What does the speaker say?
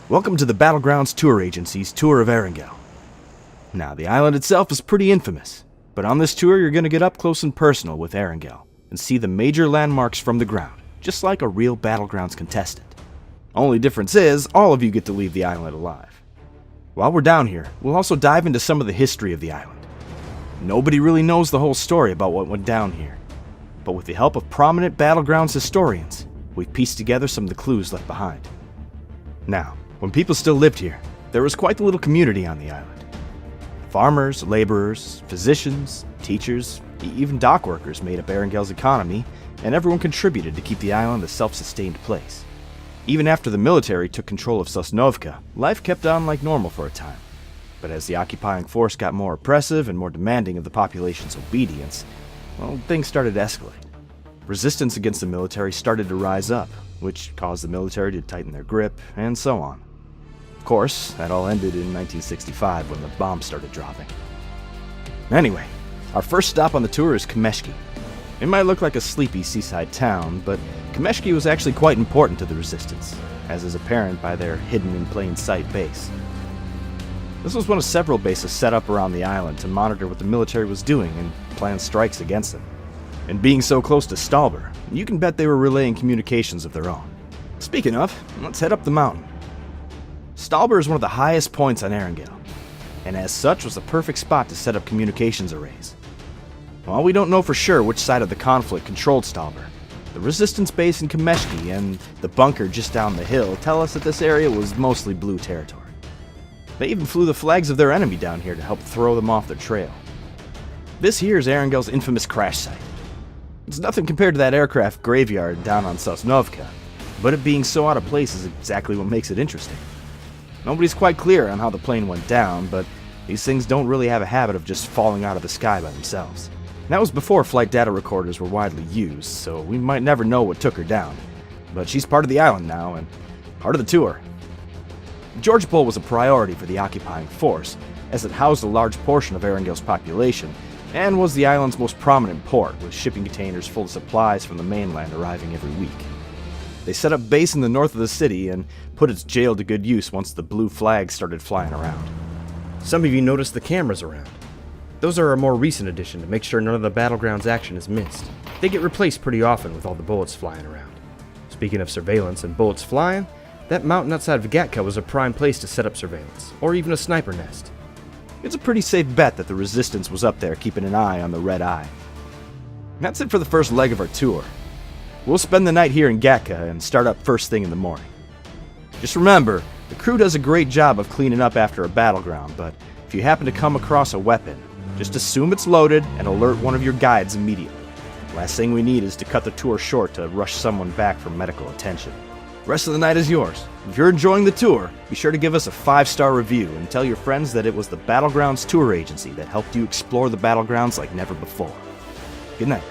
Welcome to the Battlegrounds Tour Agency's tour of Erangel. Now, the island itself is pretty infamous, but on this tour you're going to get up close and personal with Erangel and see the major landmarks from the ground, just like a real Battlegrounds contestant. Only difference is, all of you get to leave the island alive. While we're down here, we'll also dive into some of the history of the island. Nobody really knows the whole story about what went down here, but with the help of prominent Battlegrounds historians, we've pieced together some of the clues left behind. Now, when people still lived here, there was quite the little community on the island. Farmers, laborers, physicians, teachers, even dock workers made up Erangel's economy, and everyone contributed to keep the island a self-sustained place. Even after the military took control of Sosnovka, life kept on like normal for a time. But as the occupying force got more oppressive and more demanding of the population's obedience, well, things started to escalate. Resistance against the military started to rise up, which caused the military to tighten their grip, and so on. Of course, that all ended in 1965 when the bombs started dropping. Anyway, our first stop on the tour is Kameshki. It might look like a sleepy seaside town, but Kameshki was actually quite important to the resistance, as is apparent by their hidden-in-plain-sight base. This was one of several bases set up around the island to monitor what the military was doing and plan strikes against them. And being so close to Stalber, you can bet they were relaying communications of their own. Speaking of, let's head up the mountain. Stalber is one of the highest points on Erangel, and as such was the perfect spot to set up communications arrays. While we don't know for sure which side of the conflict controlled Stalber, the resistance base in Kameshki and the bunker just down the hill tell us that this area was mostly blue territory. They even flew the flags of their enemy down here to help throw them off their trail. This here is Erangel's infamous crash site. It's nothing compared to that aircraft graveyard down on Sosnovka, but it being so out of place is exactly what makes it interesting. Nobody's quite clear on how the plane went down, but these things don't really have a habit of just falling out of the sky by themselves. That was before flight data recorders were widely used, so we might never know what took her down. But she's part of the island now, and part of the tour. George Bull was a priority for the occupying force, as it housed a large portion of Erangel's population, and was the island's most prominent port, with shipping containers full of supplies from the mainland arriving every week. They set up base in the north of the city and put its jail to good use once the blue flags started flying around. Some of you noticed the cameras around. Those are a more recent addition to make sure none of the Battlegrounds action is missed. They get replaced pretty often with all the bullets flying around. Speaking of surveillance and bullets flying, that mountain outside of Gatka was a prime place to set up surveillance, or even a sniper nest. It's a pretty safe bet that the resistance was up there keeping an eye on the Red Eye. That's it for the first leg of our tour. We'll spend the night here in Gatka and start up first thing in the morning. Just remember, the crew does a great job of cleaning up after a battleground, but if you happen to come across a weapon, just assume it's loaded and alert one of your guides immediately. Last thing we need is to cut the tour short to rush someone back for medical attention. The rest of the night is yours. If you're enjoying the tour, be sure to give us a 5-star review and tell your friends that it was the Battlegrounds Tour Agency that helped you explore the Battlegrounds like never before. Good night.